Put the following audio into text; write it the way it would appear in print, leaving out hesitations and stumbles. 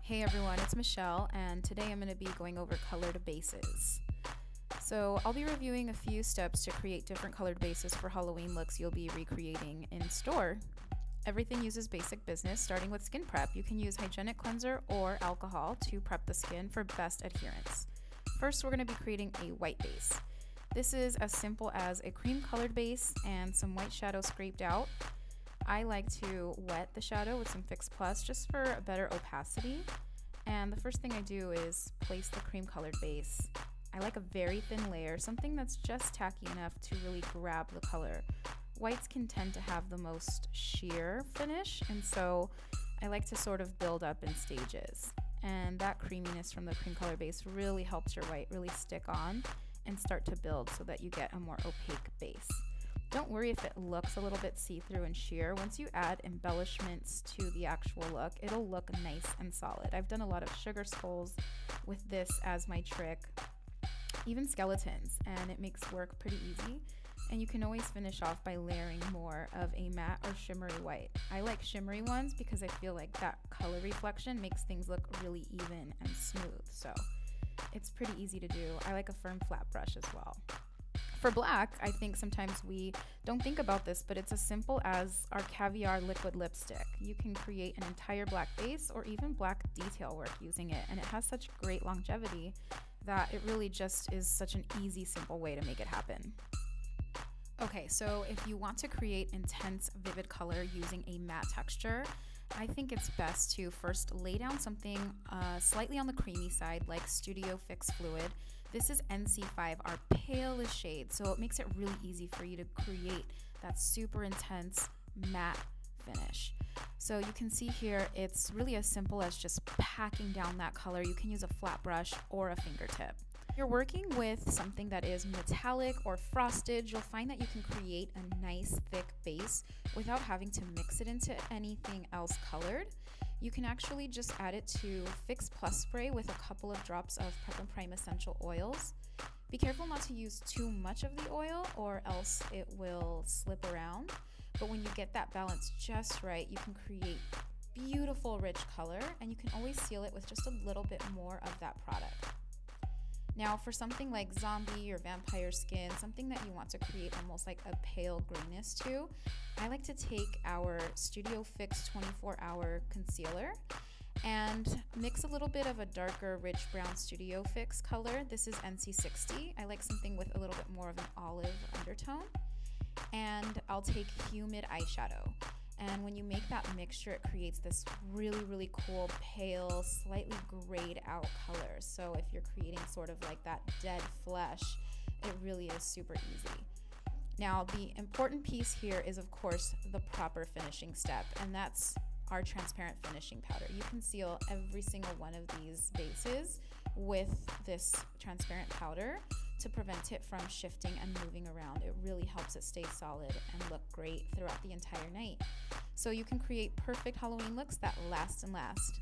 Hey everyone, it's Michelle, and today I'm going to be going over colored bases. So I'll be reviewing a few steps to create different colored bases for Halloween looks you'll be recreating in store. Everything uses basic business, starting with skin prep. You can use hygienic cleanser or alcohol to prep the skin for best adherence. First, we're going to be creating a white base. This is as simple as a cream colored base and some white shadow scraped out. I like to wet the shadow with some Fix Plus just for a better opacity. And the first thing I do is place the cream colored base. I like a very thin layer, something that's just tacky enough to really grab the color. Whites can tend to have the most sheer finish, and so I like to sort of build up in stages. And that creaminess from the cream color base really helps your white really stick on and start to build so that you get a more opaque base. Don't worry if it looks a little bit see-through and sheer. Once you add embellishments to the actual look, it'll look nice and solid. I've done a lot of sugar skulls with this as my trick, even skeletons, and it makes work pretty easy. And you can always finish off by layering more of a matte or shimmery white. I like shimmery ones because I feel like that color reflection makes things look really even and smooth. So it's pretty easy to do. I like a firm flat brush as well. For black, I think sometimes we don't think about this, but it's as simple as our Caviar liquid lipstick. You can create an entire black base or even black detail work using it, and it has such great longevity that it really just is such an easy, simple way to make it happen. Okay, so if you want to create intense, vivid color using a matte texture, I think it's best to first lay down something slightly on the creamy side, like Studio Fix Fluid. This is NC5, our palest shade, so it makes it really easy for you to create that super intense matte finish. So you can see here, it's really as simple as just packing down that color. You can use a flat brush or a fingertip. If you're working with something that is metallic or frosted, you'll find that you can create a nice thick base without having to mix it into anything else colored. You can actually just add it to Fix Plus spray with a couple of drops of Prep and Prime essential oils. Be careful not to use too much of the oil or else it will slip around. But when you get that balance just right, you can create beautiful rich color, and you can always seal it with just a little bit more of that product. Now for something like zombie or vampire skin, something that you want to create almost like a pale grayness to, I like to take our Studio Fix 24-hour concealer and mix a little bit of a darker rich brown Studio Fix color. This is NC60. I like something with a little bit more of an olive undertone. And I'll take Humid eyeshadow. And when you make that mixture, it creates this really, really cool, pale, slightly grayed out color. So if you're creating sort of like that dead flesh, it really is super easy. Now, the important piece here is, of course, the proper finishing step, and that's our transparent finishing powder. You can seal every single one of these bases with this transparent powder to prevent it from shifting and moving around. It really helps it stay solid and look great throughout the entire night. So you can create perfect Halloween looks that last and last.